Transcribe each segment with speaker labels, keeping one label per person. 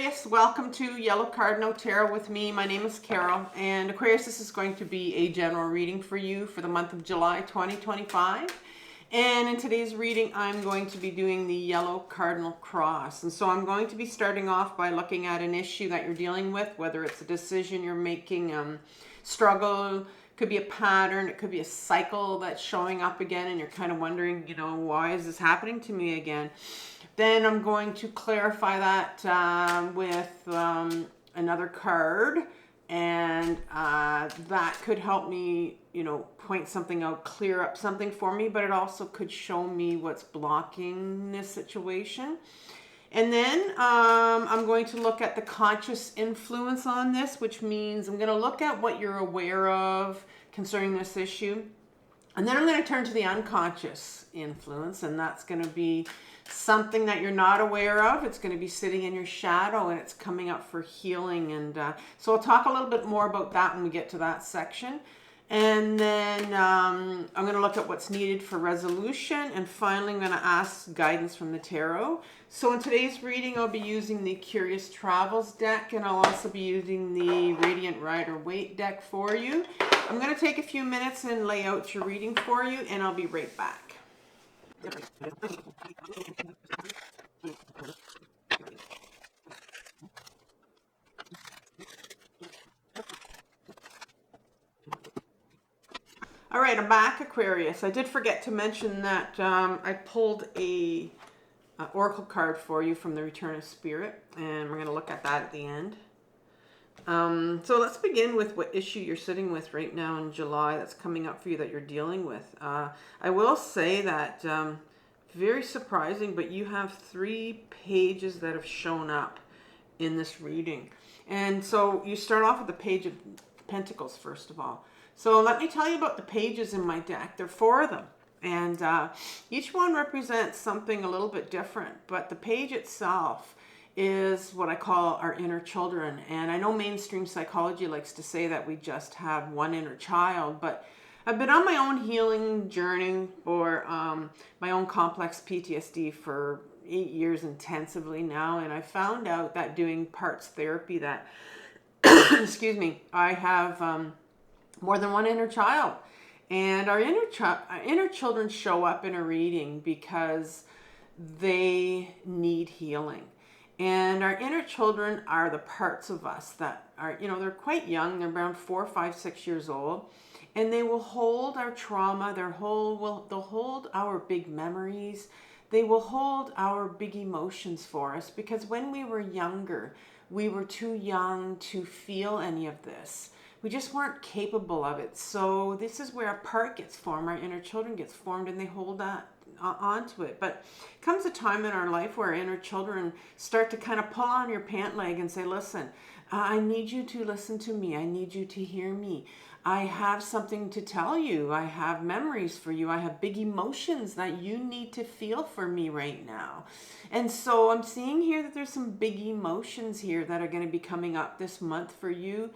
Speaker 1: Aquarius, welcome to Yellow Cardinal Tarot with me. My name is Carol, and Aquarius, this is going to be a general reading for you for the month of July 2025. And in today's reading, I'm going to be doing the Yellow Cardinal Cross. And so I'm going to be starting off by looking at an issue that you're dealing with, whether it's a decision you're making, struggle, could be a pattern, it could be a cycle that's showing up again, and you're kind of wondering, why is this happening to me again? Then I'm going to clarify that with another card, and that could help me, point something out, clear up something for me, but it also could show me what's blocking this situation. And then I'm going to look at the conscious influence on this, which means I'm going to look at what you're aware of concerning this issue. And then I'm going to turn to the unconscious influence, and that's going to be something that you're not aware of. It's going to be sitting in your shadow, and it's coming up for healing. And so I'll talk a little bit more about that when we get to that section. And then I'm going to look at what's needed for resolution. And finally, I'm going to ask guidance from the tarot. So in today's reading, I'll be using the Curious Travels deck, and I'll also be using the Radiant Rider-Waite deck for you. I'm going to take a few minutes and lay out your reading for you, and I'll be right back. All right, I'm back, Aquarius. I did forget to mention that I pulled a oracle card for you from the Return of Spirit, and we're going to look at that at the end. So let's begin with what issue you're sitting with right now in July that's coming up for you that you're dealing with. I will say that very surprising, but you have 3 pages that have shown up in this reading. And so you start off with the Page of Pentacles, first of all. So let me tell you about the pages in my deck. There are 4 of them, and each one represents something a little bit different, but the page itself is what I call our inner children. And I know mainstream psychology likes to say that we just have one inner child, but I've been on my own healing journey for my own complex PTSD for 8 years intensively now, and I found out that doing parts therapy that, excuse me, I have more than one inner child. And our inner children show up in a reading because they need healing. And our inner children are the parts of us that are, they're quite young. They're around 4, 5, 6 years old. And they will hold our trauma. They'll hold our big memories. They will hold our big emotions for us, because when we were younger, we were too young to feel any of this. We just weren't capable of it. So this is where a part gets formed. Our inner children gets formed, and they hold that onto it. But comes a time in our life where our inner children start to kind of pull on your pant leg and say, listen, I need you to listen to me. I need you to hear me. I have something to tell you. I have memories for you. I have big emotions that you need to feel for me right now. And so I'm seeing here that there's some big emotions here that are going to be coming up this month for you.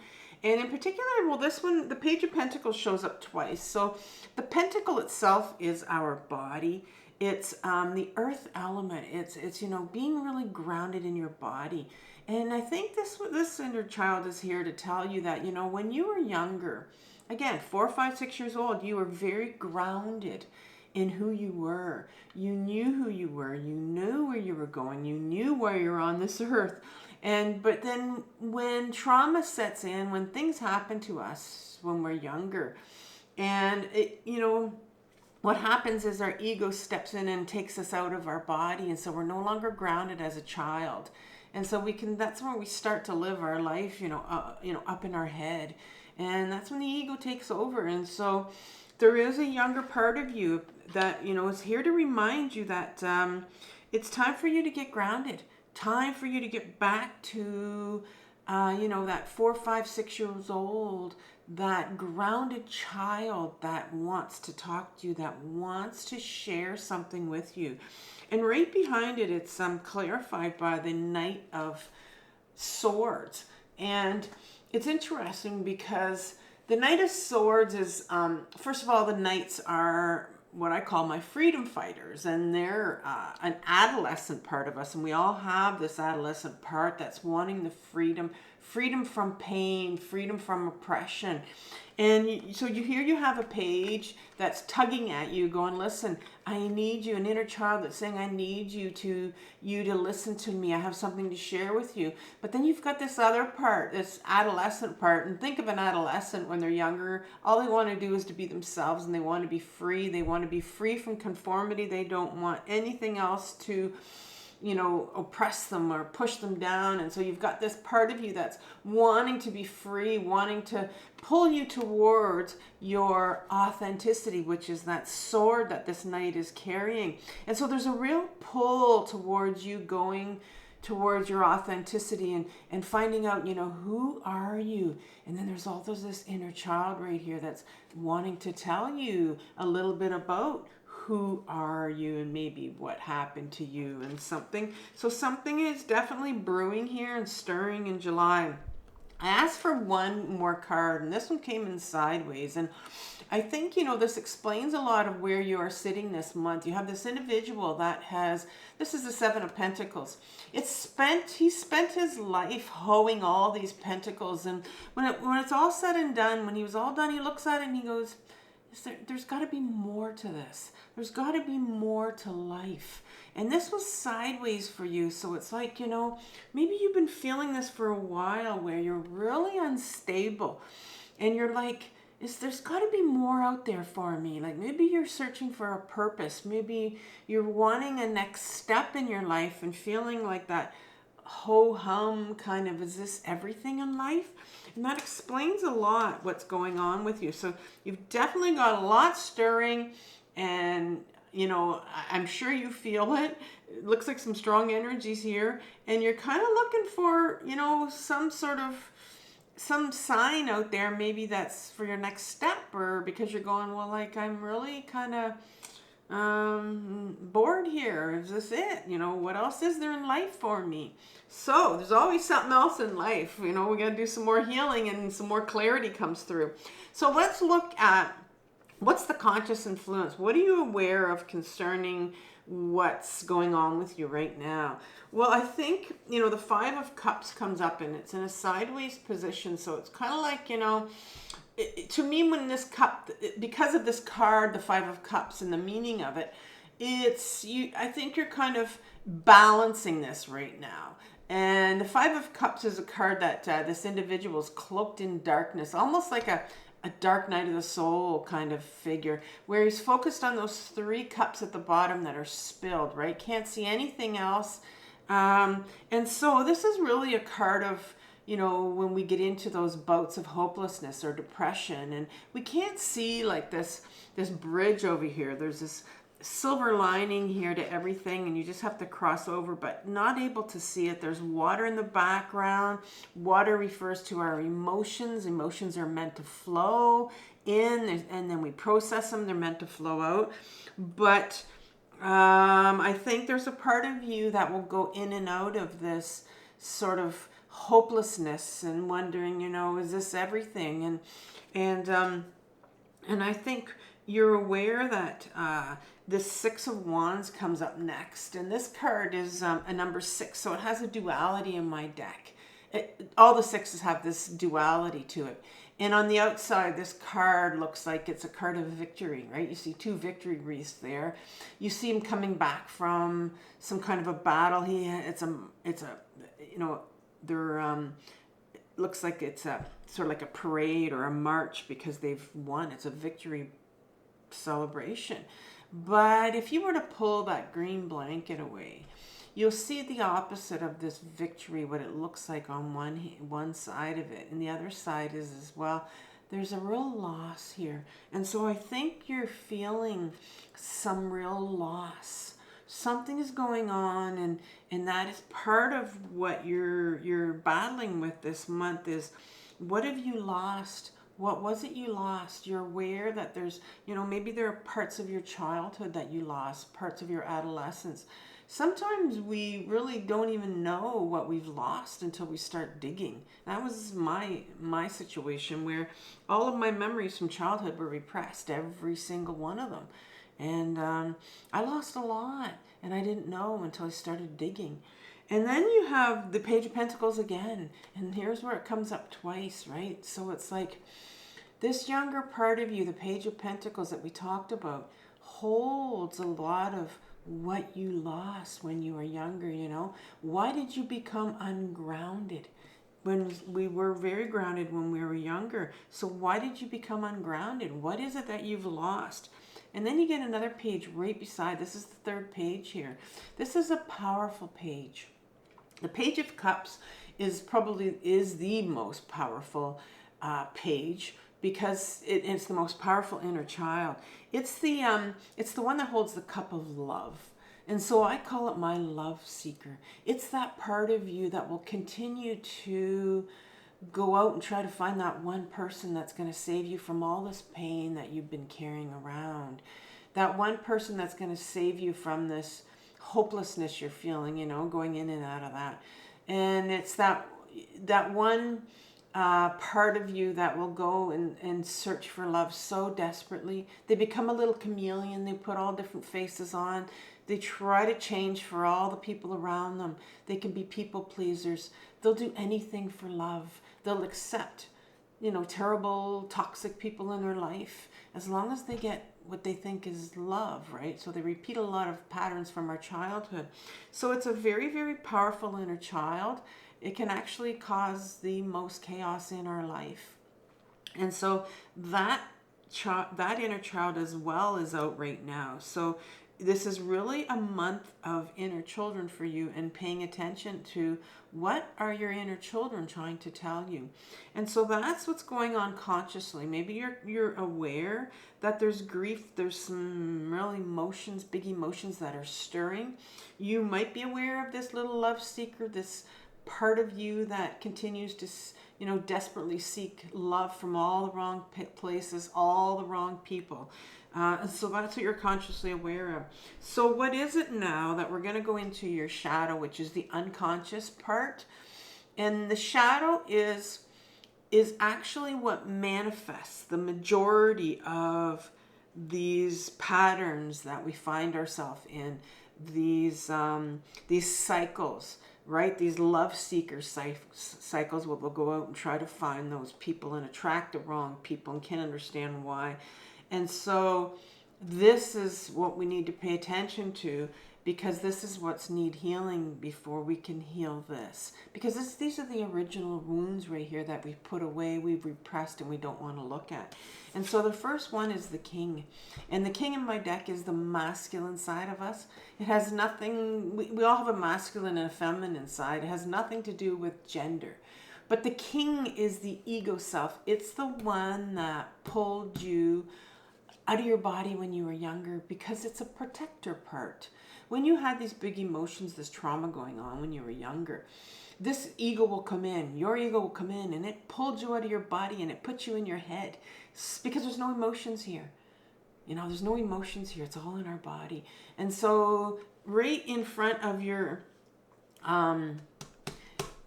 Speaker 1: And in particular, well, this one, the Page of Pentacles shows up twice. So the pentacle itself is our body. It's the earth element. It's being really grounded in your body. And I think this inner child is here to tell you that, when you were younger, again, 4, 5, 6 years old, you were very grounded in who you were. You knew who you were. You knew where you were going. You knew why you're on this earth. But then when trauma sets in, when things happen to us when we're younger, and what happens is our ego steps in and takes us out of our body, and so we're no longer grounded as a child. And so that's when we start to live our life, up in our head. And that's when the ego takes over. And so there is a younger part of you that, is here to remind you that it's time for you to get grounded. Time for you to get back to, that 4, 5, 6 years old, that grounded child that wants to talk to you, that wants to share something with you. And right behind it, it's clarified by the Knight of Swords. And it's interesting because the Knight of Swords is, first of all, the knights are what I call my freedom fighters, and they're an adolescent part of us, and we all have this adolescent part that's wanting the freedom from pain, freedom from oppression. And so you have a page that's tugging at you, going, listen, I need you, an inner child that's saying, I need you to listen to me. I have something to share with you. But then you've got this other part, this adolescent part. And think of an adolescent when they're younger. All they want to do is to be themselves, and they want to be free. They want to be free from conformity. They don't want anything else to oppress them or push them down. And so you've got this part of you that's wanting to be free, wanting to pull you towards your authenticity, which is that sword that this knight is carrying. And so there's a real pull towards you going towards your authenticity and finding out, who are you? And then there's also this inner child right here that's wanting to tell you a little bit about who are you and maybe what happened to you and something. So something is definitely brewing here and stirring in July. I asked for one more card, and this one came in sideways. And I think, this explains a lot of where you are sitting this month. You have this individual that this is the Seven of Pentacles. He spent his life hoeing all these pentacles. And when it's all said and done, when he was all done, he looks at it and he goes, there's got to be more to this. There's got to be more to life. And this was sideways for you. So it's like, maybe you've been feeling this for a while where you're really unstable. And you're like, there's got to be more out there for me. Like maybe you're searching for a purpose. Maybe you're wanting a next step in your life and feeling like that ho-hum kind of, is this everything in life? And that explains a lot what's going on with you. So you've definitely got a lot stirring, and I'm sure you feel it. It looks like some strong energies here, and you're kind of looking for some sign out there, maybe that's for your next step, or because you're going, well, like I'm really kind of bored here. Is this it? What else is there in life for me? So there's always something else in life. We got to do some more healing and some more clarity comes through. So let's look at what's the conscious influence. What are you aware of concerning what's going on with you right now? Well, I think, the Five of Cups comes up and it's in a sideways position. So it's kind of like, to me, when this cup, because of this card, the Five of Cups, and the meaning of it, I think you're kind of balancing this right now. And the Five of Cups is a card that this individual is cloaked in darkness, almost like a dark night of the soul kind of figure, where he's focused on those three cups at the bottom that are spilled, right? Can't see anything else. And so this is really a card of, when we get into those bouts of hopelessness or depression, and we can't see like this bridge over here. There's this silver lining here to everything, and you just have to cross over, but not able to see it. There's water in the background. Water refers to our emotions. Emotions are meant to flow in, and then we process them. They're meant to flow out. But I think there's a part of you that will go in and out of this sort of hopelessness and wondering, is this everything? And I think you're aware that this Six of Wands comes up next, and this card is a number 6, so it has a duality in my deck. All the sixes have this duality to it. And on the outside, this card looks like it's a card of victory, right? You see two victory wreaths there. You see him coming back from some kind of a battle. Looks like it's a sort of like a parade or a march because they've won. It's a victory celebration. But if you were to pull that green blanket away, you'll see the opposite of this victory, what it looks like on one side of it. And the other side is as well, there's a real loss here. And so I think you're feeling some real loss. Something is going on, and that is part of what you're battling with this month is, what have you lost? What was it you lost? You're aware that there's, maybe there are parts of your childhood that you lost, parts of your adolescence. Sometimes we really don't even know what we've lost until we start digging. That was my situation, where all of my memories from childhood were repressed, every single one of them. And I lost a lot, and I didn't know until I started digging. And then you have the Page of Pentacles again, and here's where it comes up twice, right? So it's like this younger part of you, the Page of Pentacles that we talked about, holds a lot of what you lost when you were younger, you know? Why did you become ungrounded? When we were very grounded when we were younger. So why did you become ungrounded? What is it that you've lost? And then you get another page right beside. This is the third page here. This is a powerful page. The Page of Cups is the most powerful page because it's the most powerful inner child. It's the one that holds the cup of love. And so I call it my love seeker. It's that part of you that will continue to go out and try to find that one person that's going to save you from all this pain that you've been carrying around. That one person that's going to save you from this hopelessness you're feeling, you know, going in and out of that. And it's that one part of you that will go and search for love so desperately. They become a little chameleon. They put all different faces on. They try to change for all the people around them. They can be people pleasers. They'll do anything for love. They'll accept, you know, terrible, toxic people in their life as long as they get what they think is love, right? So they repeat a lot of patterns from our childhood. So it's a very, very powerful inner child. It can actually cause the most chaos in our life. And so that inner child as well is out right now. So this is really a month of inner children for you and paying attention to what are your inner children trying to tell you. And so that's what's going on consciously. Maybe you're aware that there's grief, there's some really emotions, big emotions that are stirring. You might be aware of this little love seeker, this part of you that continues to, you know, desperately seek love from all the wrong places, all the wrong people. And so that's what you're consciously aware of. So what is it now that we're going to go into your shadow, which is the unconscious part? And the shadow is actually what manifests the majority of these patterns that we find ourselves in, these cycles, right? These love seeker cycles where we'll go out and try to find those people and attract the wrong people and can't understand why. And so this is what we need to pay attention to, because this is what's need healing before we can heal this. Because these are the original wounds right here that we've put away, we've repressed, and we don't want to look at. And so the first one is the King. And the King in my deck is the masculine side of us. It has nothing, we all have a masculine and a feminine side. It has nothing to do with gender. But the King is the ego self. It's the one that pulled you out of your body when you were younger, because it's a protector part. When you had these big emotions, this trauma going on when you were younger, this ego will come in, your ego will come in, and it pulled you out of your body and it put you in your head, because there's no emotions here. You know, there's no emotions here. It's all in our body. And so right in front of your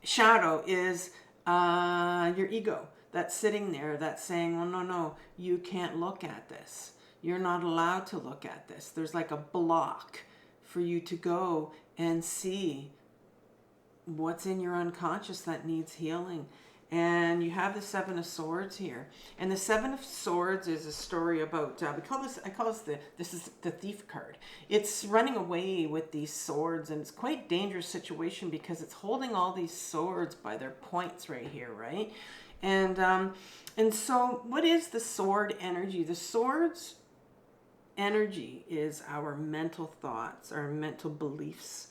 Speaker 1: shadow is your ego. That's sitting there, that's saying, well, no, you can't look at this. You're not allowed to look at this. There's like a block for you to go and see what's in your unconscious that needs healing. And you have the Seven of Swords here. And the Seven of Swords is a story about, this is the thief card. It's running away with these swords, and it's quite a dangerous situation because it's holding all these swords by their points right here, right? And so what is the sword energy? The sword's energy is our mental thoughts, our mental beliefs,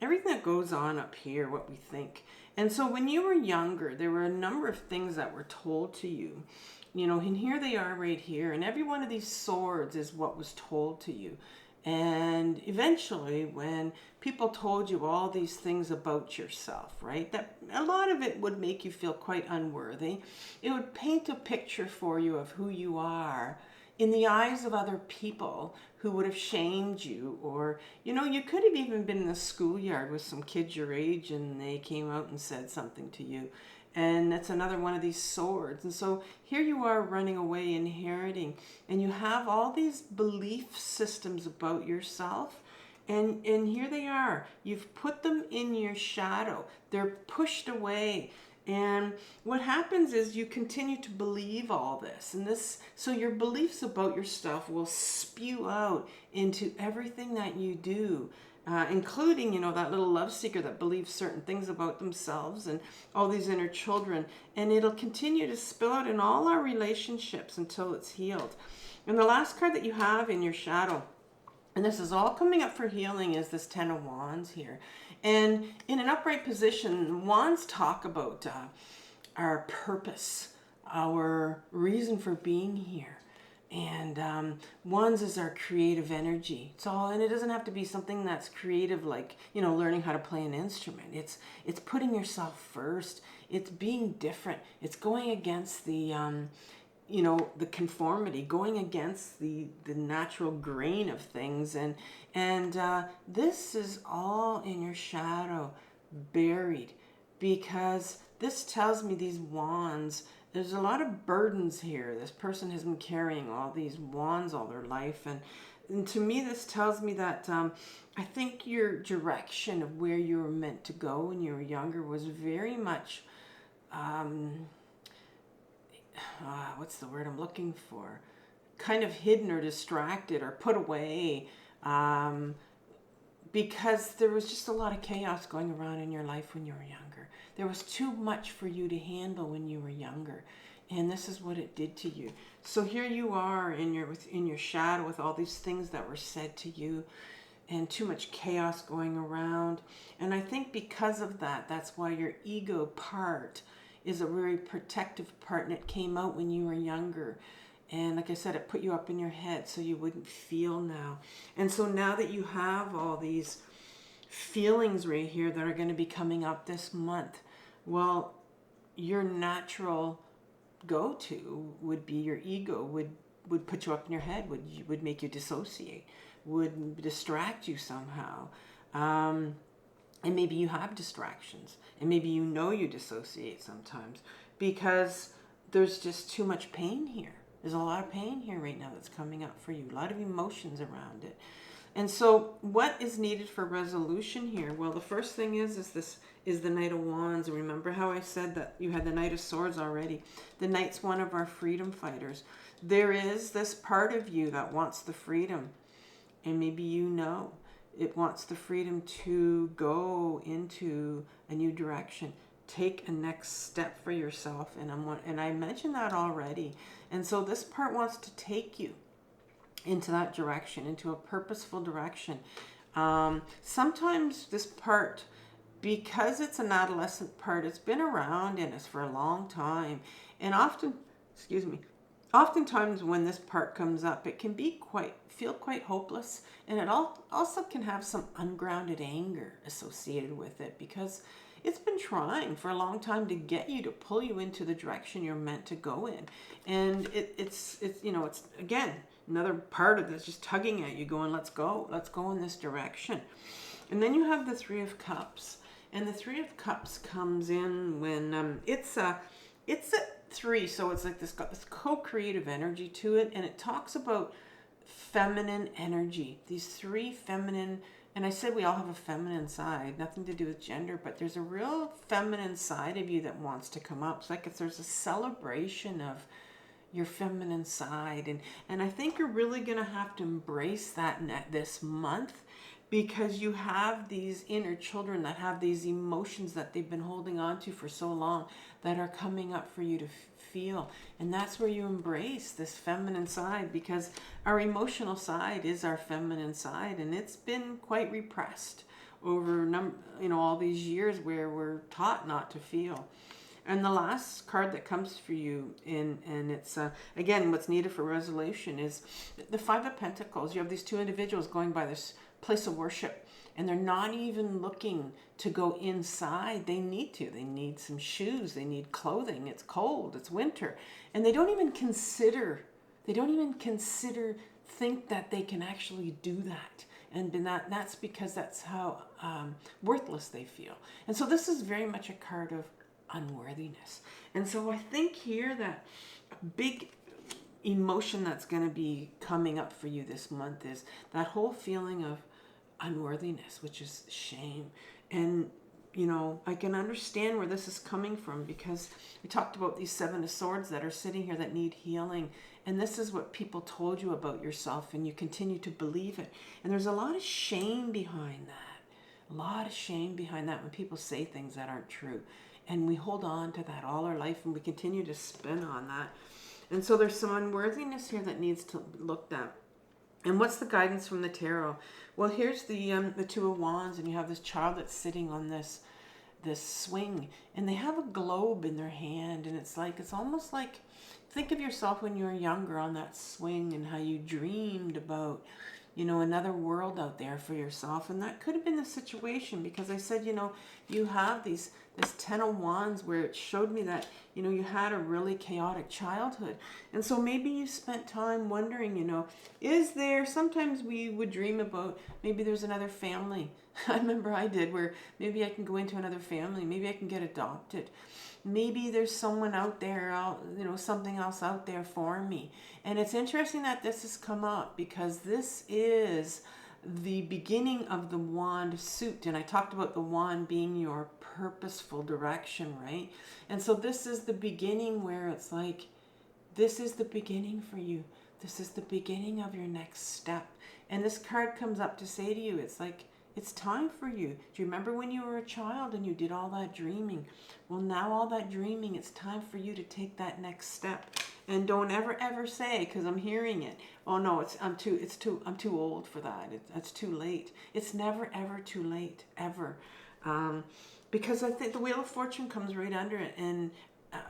Speaker 1: everything that goes on up here, what we think. And so when you were younger, there were a number of things that were told to you, you know, and here they are right here. And every one of these swords is what was told to you. And eventually, when people told you all these things about yourself, right, that a lot of it would make you feel quite unworthy. It would paint a picture for you of who you are in the eyes of other people who would have shamed you. Or, you know, you could have even been in the schoolyard with some kids your age and they came out and said something to you. And that's another one of these swords. And so here you are running away, inheriting, and you have all these belief systems about yourself. And here they are. You've put them in your shadow. They're pushed away. And what happens is you continue to believe all this. And so your beliefs about yourself will spew out into everything that you do. Including, you know, that little love seeker that believes certain things about themselves and all these inner children. And it'll continue to spill out in all our relationships until it's healed. And the last card that you have in your shadow, and this is all coming up for healing, is this Ten of Wands here. And in an upright position, wands talk about our purpose, our reason for being here. And wands is our creative energy. It's all, and it doesn't have to be something that's creative, like, you know, learning how to play an instrument. It's putting yourself first. It's being different. It's going against the you know, the conformity, going against the natural grain of things. And this is all in your shadow, buried, because this tells me these wands, there's a lot of burdens here. This person has been carrying all these wands all their life. And to me, this tells me that I think your direction of where you were meant to go when you were younger was very much, what's the word I'm looking for? Kind of hidden or distracted or put away. Because there was just a lot of chaos going around in your life when you were younger. There was too much for you to handle when you were younger. And this is what it did to you. So here you are in your shadow with all these things that were said to you and too much chaos going around. And I think because of that, that's why your ego part is a very protective part, and it came out when you were younger. And like I said, it put you up in your head so you wouldn't feel now. And so now that you have all these feelings right here that are going to be coming up this month, well, your natural go-to would be your ego would put you up in your head, would make you dissociate, would distract you somehow. And maybe you have distractions, and maybe you know you dissociate sometimes because there's just too much pain here. There's a lot of pain here right now that's coming up for you, a lot of emotions around it. And so what is needed for resolution here? Well, the first thing is the Knight of Wands. Remember how I said that you had the Knight of Swords already? The Knight's one of our freedom fighters. There is this part of you that wants the freedom, and maybe you know it wants the freedom to go into a new direction, take a next step for yourself. And I mentioned that already. And so this part wants to take you into that direction, into a purposeful direction. Sometimes this part, because it's an adolescent part, it's been around in us for a long time. And oftentimes when this part comes up, it can feel quite hopeless. And it also can have some ungrounded anger associated with it, because it's been trying for a long time to get you, to pull you into the direction you're meant to go in. And it's again, another part of this just tugging at you, going, let's go in this direction. And then you have the Three of Cups. And the Three of Cups comes in when it's a 3, so it's like got this co-creative energy to it, and it talks about feminine energy. These 3 feminine, and I said we all have a feminine side, nothing to do with gender, but there's a real feminine side of you that wants to come up. It's like there's a celebration of your feminine side, and I think you're really going to have to embrace that this month, because you have these inner children that have these emotions that they've been holding on to for so long that are coming up for you to feel. And that's where you embrace this feminine side, because our emotional side is our feminine side, and it's been quite repressed over all these years where we're taught not to feel. And the last card that comes for you, and it's again, what's needed for resolution, is the Five of Pentacles. You have these 2 individuals going by this place of worship, and they're not even looking to go inside. They need some shoes, they need clothing, it's cold, it's winter, and they don't even consider think that they can actually do that. And that's because that's how worthless they feel. And so this is very much a card of unworthiness. And so I think here that a big emotion that's going to be coming up for you this month is that whole feeling of unworthiness, which is shame. And you know, I can understand where this is coming from, because we talked about these 7 of Swords that are sitting here that need healing. And this is what people told you about yourself, and you continue to believe it. And there's a lot of shame behind that. A lot of shame behind that when people say things that aren't true. And we hold on to that all our life, and we continue to spin on that. And so there's some unworthiness here that needs to be looked at. And what's the guidance from the tarot? Well, here's the 2 of Wands, and you have this child that's sitting on this swing, and they have a globe in their hand, and it's almost like, think of yourself when you were younger on that swing and how you dreamed about, you know, another world out there for yourself. And that could have been the situation, because I said, you know, you have this 10 of Wands where it showed me that, you know, you had a really chaotic childhood. And so maybe you spent time wondering, you know, is there, sometimes we would dream about, maybe there's another family. I remember I did, where maybe I can go into another family, maybe I can get adopted. Maybe there's someone out there, you know, something else out there for me. And it's interesting that this has come up, because this is the beginning of the wand suit. And I talked about the wand being your purposeful direction, right? And so this is the beginning where it's like, this is the beginning for you. This is the beginning of your next step. And this card comes up to say to you, it's like, it's time for you. Do you remember when you were a child and you did all that dreaming? Well, now all that dreaming, it's time for you to take that next step. And don't ever say, because I'm hearing it, oh no, I'm too old for that. It's too late. It's never ever too late, ever. Because I think the Wheel of Fortune comes right under it, and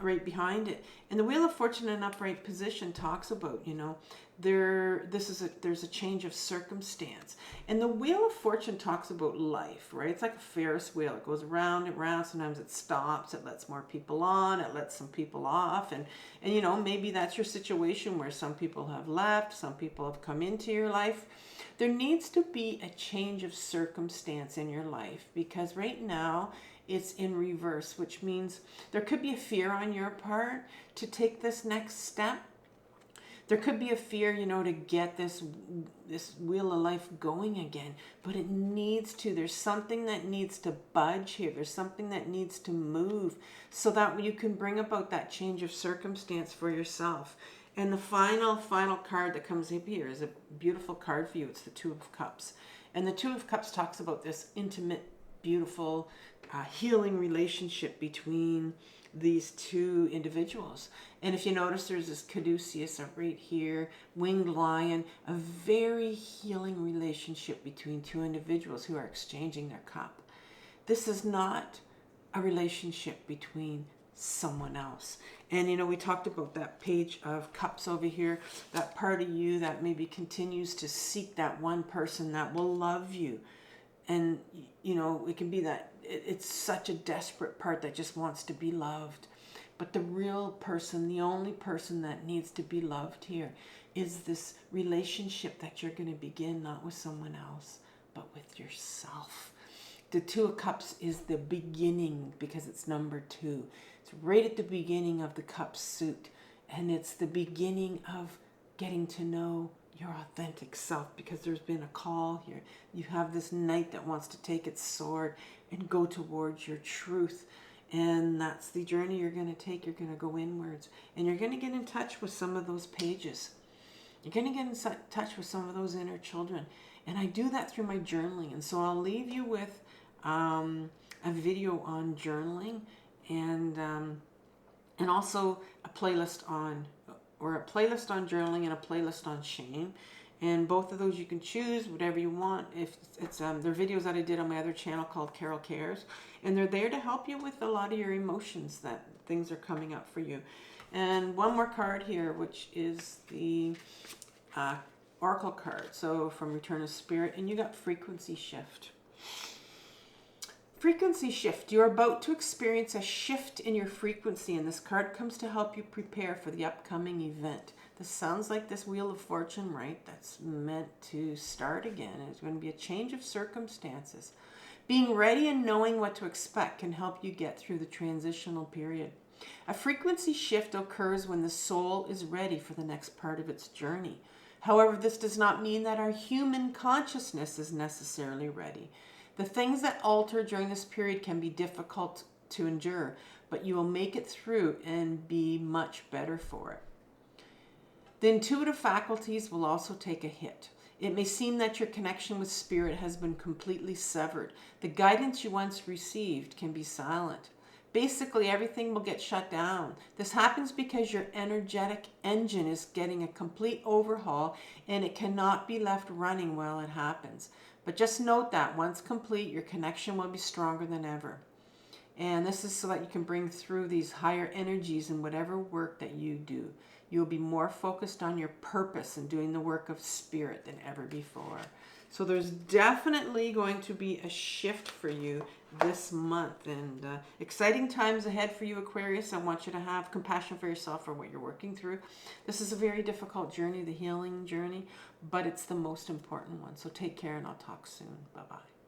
Speaker 1: right behind it. And the Wheel of Fortune in upright position talks about, you know, there's a change of circumstance. And the Wheel of Fortune talks about life, right? It's like a Ferris wheel. It goes round and round. Sometimes it stops. It lets more people on. It lets some people off. And you know, maybe that's your situation where some people have left. Some people have come into your life. There needs to be a change of circumstance in your life, because right now it's in reverse, which means there could be a fear on your part to take this next step. There could be a fear, you know, to get this wheel of life going again, but it needs to. There's something that needs to budge here. There's something that needs to move so that you can bring about that change of circumstance for yourself. And the final card that comes up here is a beautiful card for you. It's the 2 of Cups. And the 2 of Cups talks about this intimate, beautiful, healing relationship between these 2 individuals. And if you notice, there's this caduceus right here, winged lion, a very healing relationship between 2 individuals who are exchanging their cup. This is not a relationship between someone else. And you know, we talked about that Page of Cups over here, that part of you that maybe continues to seek that one person that will love you. And you know, it can be that it's such a desperate part that just wants to be loved. But the real person, the only person that needs to be loved here is this relationship that you're going to begin, not with someone else, but with yourself. The 2 of Cups is the beginning, because it's number 2. It's right at the beginning of the cup suit. And it's the beginning of getting to know your authentic self, because there's been a call here. You have this knight that wants to take its sword and go towards your truth. And that's the journey you're going to take. You're going to go inwards. And you're going to get in touch with some of those pages. You're going to get in touch with some of those inner children. And I do that through my journaling. And so I'll leave you with a video on journaling, and also a playlist on journaling and a playlist on shame. And both of those you can choose whatever you want. If it's they're videos that I did on my other channel called Carol Cares, and they're there to help you with a lot of your emotions that things are coming up for you. And one more card here, which is the Oracle card. So from Return of Spirit, and you got Frequency Shift. Frequency shift. You're about to experience a shift in your frequency, and this card comes to help you prepare for the upcoming event. This sounds like this Wheel of Fortune, right? That's meant to start again. It's going to be a change of circumstances. Being ready and knowing what to expect can help you get through the transitional period. A frequency shift occurs when the soul is ready for the next part of its journey. However, this does not mean that our human consciousness is necessarily ready. The things that alter during this period can be difficult to endure, but you will make it through and be much better for it. The intuitive faculties will also take a hit. It may seem that your connection with spirit has been completely severed. The guidance you once received can be silent. Basically, everything will get shut down. This happens because your energetic engine is getting a complete overhaul and it cannot be left running while it happens. But just note that once complete, your connection will be stronger than ever. And this is so that you can bring through these higher energies in whatever work that you do. You'll be more focused on your purpose and doing the work of spirit than ever before. So there's definitely going to be a shift for you this month, and exciting times ahead for you, Aquarius. I want you to have compassion for yourself for what you're working through. This is a very difficult journey, the healing journey, but it's the most important one. So take care, and I'll talk soon. Bye-bye.